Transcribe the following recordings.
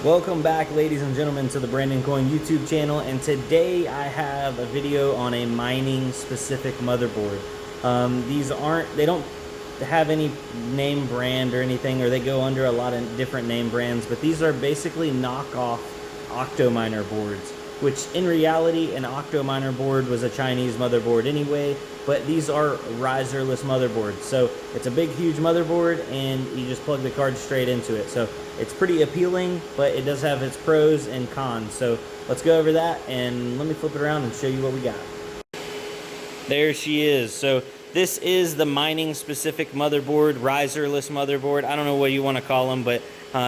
Welcome back, ladies and gentlemen, to the Brandon Coin YouTube channel, and today I have a video on a mining specific motherboard. They don't have any name brand or anything, or they go under a lot of different name brands, but these are basically knockoff Octominer boards, which in reality an Octominer board was a Chinese motherboard anyway, but these are riserless motherboards. So it's a big huge motherboard and you just plug the card straight into it. So it's pretty appealing, but it does have its pros and cons. So let's go over that and let me flip it around and show you what we got. There she is. So this is the mining specific motherboard, riserless motherboard. I don't know what you want to call them, but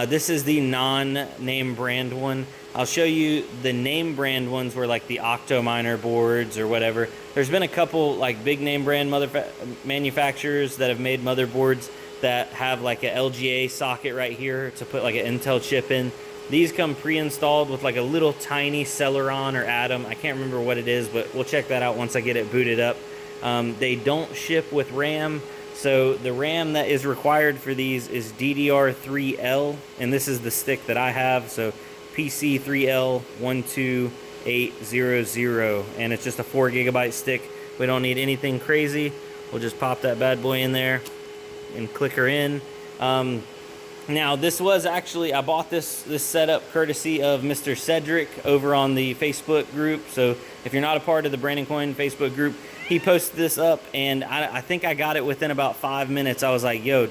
this is the non-name brand one. I'll show you the name brand ones were like the Octominer boards or whatever. There's been a couple like big name brand manufacturers that have made motherboards that have like a LGA socket right here to put like an Intel chip in. These come pre-installed with like a little tiny Celeron or Atom. I can't remember what it is, but we'll check that out once I get it booted up. They don't ship with RAM. So the RAM that is required for these is DDR3L, and this is the stick that I have. So PC3L12800, and it's just a 4 GB stick. We don't need anything crazy. We'll just pop that bad boy in there and click her in. Now this was actually, I bought this setup courtesy of Mr. Cedric over on the Facebook group. So if you're not a part of the Brandon Coin Facebook group, he posted this up, and I think I got it within about 5 minutes. I was like, yo,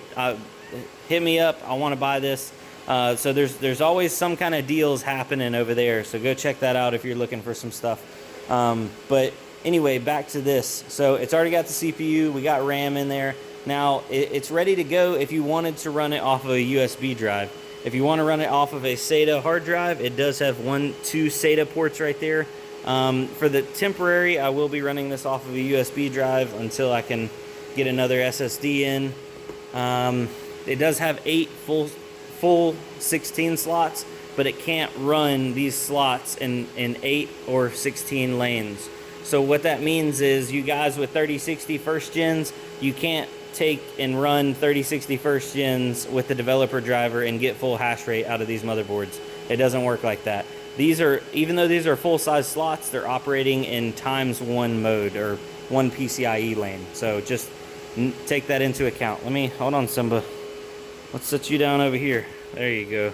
hit me up, I want to buy this. So there's always some kind of deals happening over there, so go check that out if you're looking for some stuff. But anyway, back to this. So it's already got the CPU, we got RAM in there. Now it's ready to go if you wanted to run it off of a USB drive. If you want to run it off of a SATA hard drive, it does have 2 SATA ports right there. For the temporary, I will be running this off of a USB drive until I can get another SSD in. It does have 8 full 16 slots, but it can't run these slots in 8 or 16 lanes. So what that means is you guys with 3060 first gens, you can't take and run 3060 first gens with the developer driver and get full hash rate out of these motherboards. It doesn't work like that. These are, even though these are full-size slots, they're operating in ×1 mode, or 1 PCIe lane. So just take that into account. Hold on, Simba. Let's set you down over here. There you go.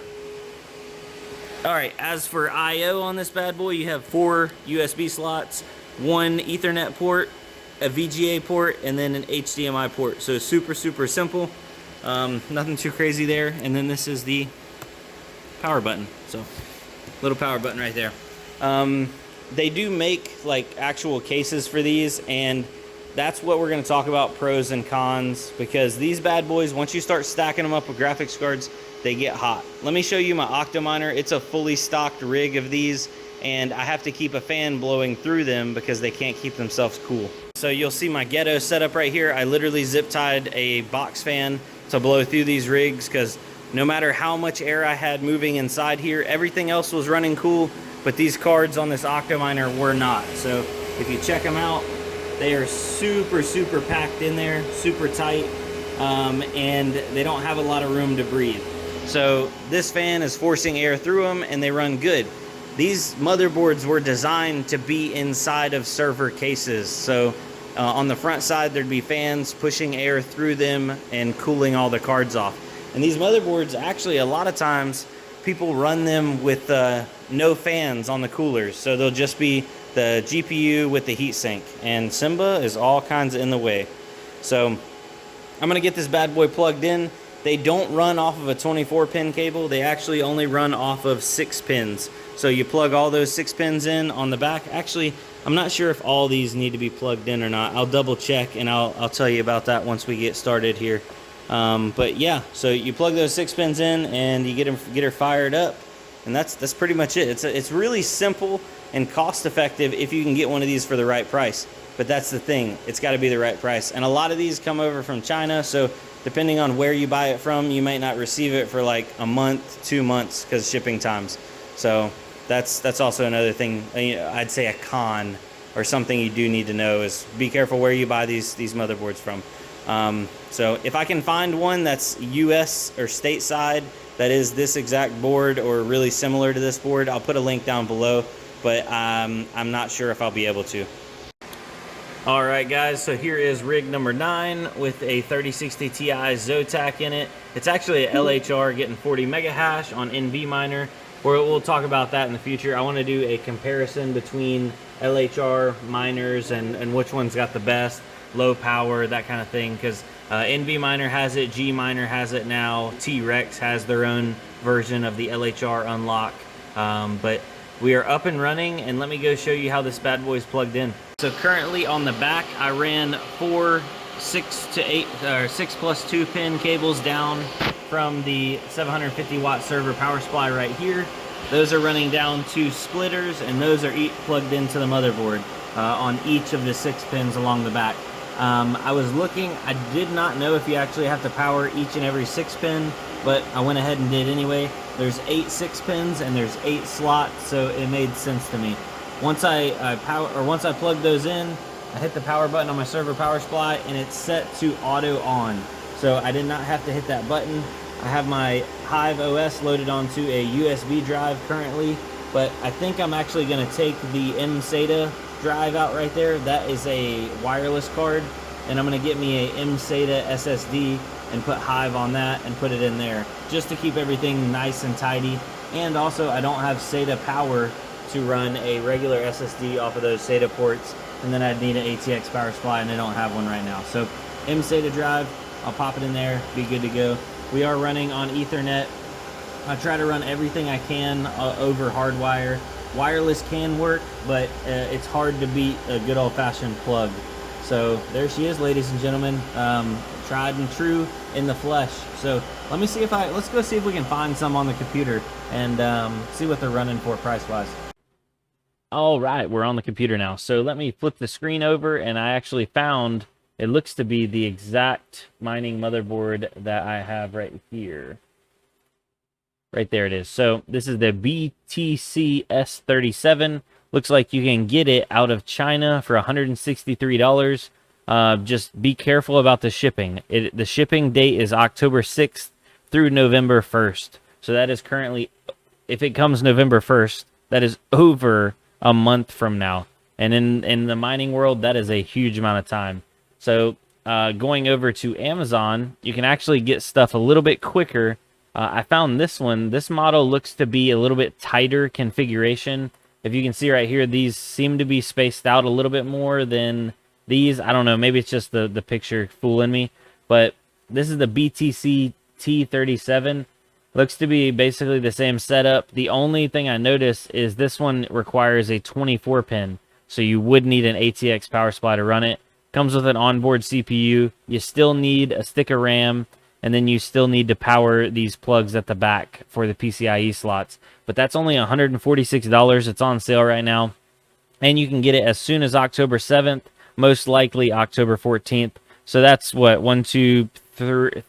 All right, as for I/O on this bad boy, you have 4 USB slots, 1 Ethernet port, a VGA port, and then an HDMI port. So super simple. Nothing too crazy there. And then this is the power button. So little power button right there. They do make like actual cases for these, and that's what we're going to talk about, pros and cons, because these bad boys, once you start stacking them up with graphics cards, they get hot. Let me show you my Octominer. It's a fully stocked rig of these, and I have to keep a fan blowing through them because they can't keep themselves cool. So you'll see my ghetto setup right here. I literally zip tied a box fan to blow through these rigs, because no matter how much air I had moving inside here, everything else was running cool, but these cards on this Octominer were not. So if you check them out, they are super packed in there, super tight, and they don't have a lot of room to breathe. So this fan is forcing air through them, and they run good. These motherboards were designed to be inside of server cases. So on the front side, there'd be fans pushing air through them and cooling all the cards off. And these motherboards, actually, a lot of times, people run them with no fans on the coolers. So they'll just be the GPU with the heatsink. And Simba is all kinds of in the way. So I'm going to get this bad boy plugged in. They don't run off of a 24-pin cable. They actually only run off of 6 pins. So you plug all those 6 pins in on the back. Actually, I'm not sure if all these need to be plugged in or not. I'll double check, and I'll tell you about that once we get started here. But yeah, so you plug those 6 pins in and you get her fired up, and that's pretty much it. It's really simple and cost effective if you can get one of these for the right price. But that's the thing, it's got to be the right price. And a lot of these come over from China, so depending on where you buy it from, you might not receive it for like a month, 2 months, because shipping times. So that's also another thing. I'd say a con, or something you do need to know, is be careful where you buy these motherboards from. So if I can find one that's US or stateside that is this exact board or really similar to this board. I'll put a link down below, but I'm not sure if I'll be able to. All right, guys, so here is rig number 9 with a 3060 Ti Zotac in it. It's actually a LHR getting 40 mega hash on NV miner. We'll talk about that in the future. I want to do a comparison between LHR miners and which one's got the best, low power, that kind of thing, because NV miner has it, G miner has it now, T-Rex has their own version of the LHR unlock, but we are up and running, and let me go show you how this bad boy is plugged in. So currently on the back, I ran 4 6 plus 2 pin cables down from the 750 watt server power supply right here. Those are running down 2 splitters, and those are plugged into the motherboard on each of the 6 pins along the back. I was looking, I did not know if you actually have to power each and every 6 pin, but I went ahead and did anyway. There's 8 6 pins and there's 8 slots, so it made sense to me. Once I plug those in, I hit the power button on my server power supply, and it's set to auto on. So I did not have to hit that button. I have my Hive OS loaded onto a USB drive currently, but I think I'm actually going to take the mSATA drive out right there. That is a wireless card, and I'm going to get me a mSATA SSD and put Hive on that and put it in there, just to keep everything nice and tidy. And also, I don't have SATA power to run a regular SSD off of those SATA ports, and then I'd need an ATX power supply, and I don't have one right now. So mSATA drive, I'll pop it in there, be good to go. We are running on Ethernet. I try to run everything I can over hardwire. Wireless can work, but it's hard to beat a good old-fashioned plug. So there she is, ladies and gentlemen, tried and true in the flesh. So let me see if let's go see if we can find some on the computer and see what they're running for price-wise. All right, we're on the computer now. So let me flip the screen over, and I actually found, it looks to be the exact mining motherboard that I have right here. Right there it is. So this is the BTC S37. Looks like you can get it out of China for $163. Just be careful about the shipping. The shipping date is October 6th through November 1st. So that is currently, if it comes November 1st, that is over a month from now. And in the mining world, that is a huge amount of time. So going over to Amazon, you can actually get stuff a little bit quicker. I found this one. This model looks to be a little bit tighter configuration. If you can see right here, these seem to be spaced out a little bit more than these. I don't know. Maybe it's just the picture fooling me. But this is the BTC T37. Looks to be basically the same setup. The only thing I notice is this one requires a 24 pin. So you would need an ATX power supply to run it. Comes with an onboard CPU. You still need a stick of RAM. And then you still need to power these plugs at the back for the PCIe slots. But that's only $146. It's on sale right now. And you can get it as soon as October 7th, most likely October 14th. So that's what, 1, 2, 3,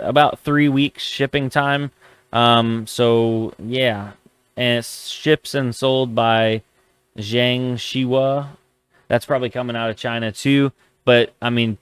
about 3 weeks shipping time. So yeah, and it ships and sold by Zhang Shiwa. That's probably coming out of China too. But I mean,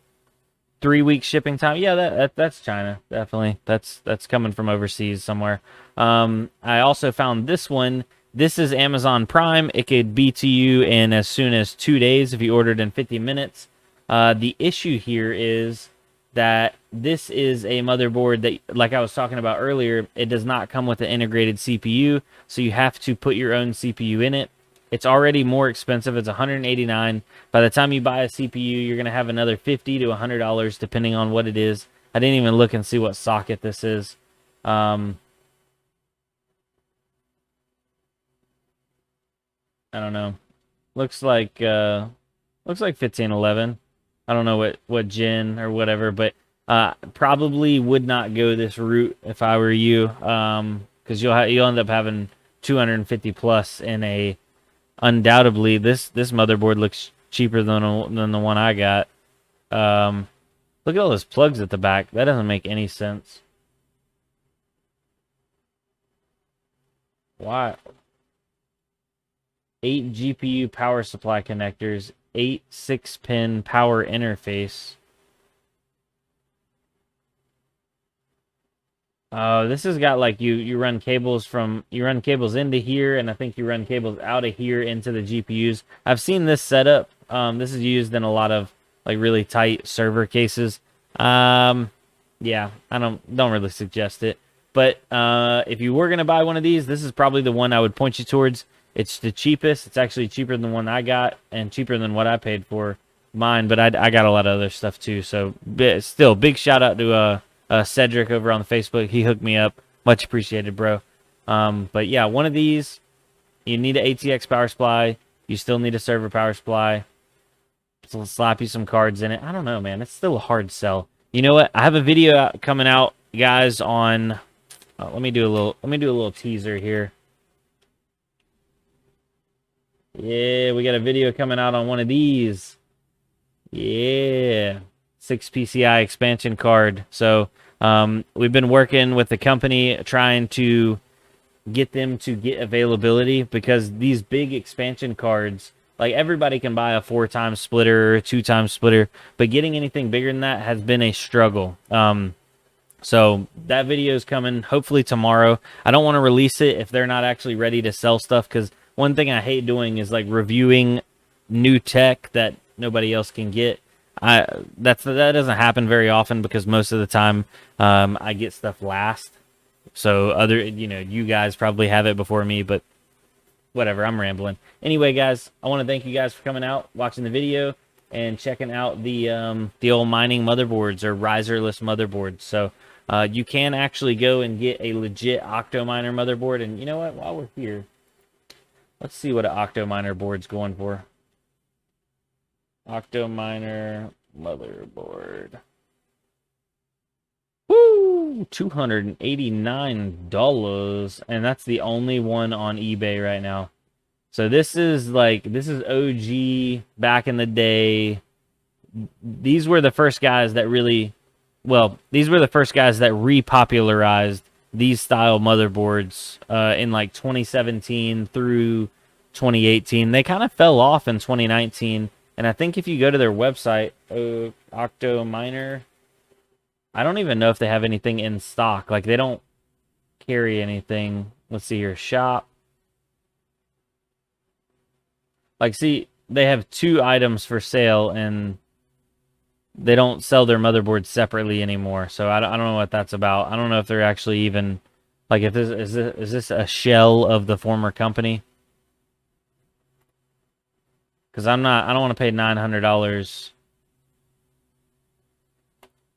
3 weeks shipping time. Yeah, that's China, definitely. That's coming from overseas somewhere. I also found this one. This is Amazon Prime. It could be to you in as soon as 2 days if you ordered in 50 minutes. The issue here is that this is a motherboard that, like I was talking about earlier, it does not come with an integrated CPU, so you have to put your own CPU in it. It's already more expensive. It's $189. By the time you buy a CPU, you're going to have another $50 to $100, depending on what it is. I didn't even look and see what socket this is. I don't know. Looks like 1511. I don't know what gen or whatever, but probably would not go this route if I were you, because you'll end up having 250 plus in a. Undoubtedly, this motherboard looks cheaper than the one I got. Look at all those plugs at the back. That doesn't make any sense. Why? 8 GPU power supply connectors, 8 6-pin power interface. This has got like you run cables into here, and I think you run cables out of here into the GPUs. I've seen this setup. This is used in a lot of like really tight server cases. Yeah, I don't really suggest it. But if you were gonna buy one of these, this is probably the one I would point you towards. It's the cheapest. It's actually cheaper than the one I got, and cheaper than what I paid for mine. But I got a lot of other stuff too. So still, big shout out to Cedric over on the Facebook. He hooked me up. Much appreciated, bro. But yeah, one of these, you need an ATX power supply. You still need a server power supply. So slap you some cards in it. I don't know, man. It's still a hard sell. You know what? I have a video coming out, guys, on. Let me do a little teaser here. Yeah, we got a video coming out on one of these. Yeah, 6 PCI expansion card. So we've been working with the company trying to get them to get availability, because these big expansion cards, like everybody can buy a 4-time splitter or a 2-time splitter, but getting anything bigger than that has been a struggle. So that video is coming hopefully tomorrow. I don't want to release it if they're not actually ready to sell stuff, because one thing I hate doing is like reviewing new tech that nobody else can get. That doesn't happen very often, because most of the time I get stuff last. So you guys probably have it before me, but whatever, I'm rambling. Anyway, guys, I want to thank you guys for coming out, watching the video, and checking out the old mining motherboards, or riserless motherboards. So you can actually go and get a legit Octominer motherboard. And you know what? While we're here, let's see what an Octominer board's going for. Octominer motherboard. Woo! $289. And that's the only one on eBay right now. So this is OG back in the day. These were the first guys that repopularized these style motherboards in like 2017 through 2018. They kind of fell off in 2019. And I think if you go to their website, Octominer, I don't even know if they have anything in stock. Like, they don't carry anything. Let's see here. Shop. Like, see, they have 2 items for sale, and they don't sell their motherboards separately anymore. So I don't know what that's about. I don't know if they're actually even, like, if this is this a shell of the former company? Because I don't want to pay $900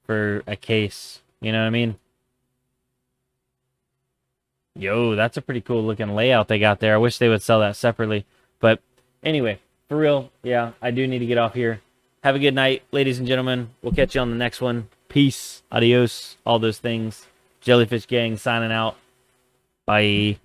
for a case. You know what I mean? Yo, that's a pretty cool looking layout they got there. I wish they would sell that separately. But anyway, for real, yeah, I do need to get off here. Have a good night, ladies and gentlemen. We'll catch you on the next one. Peace, adios, all those things. Jellyfish Gang signing out. Bye.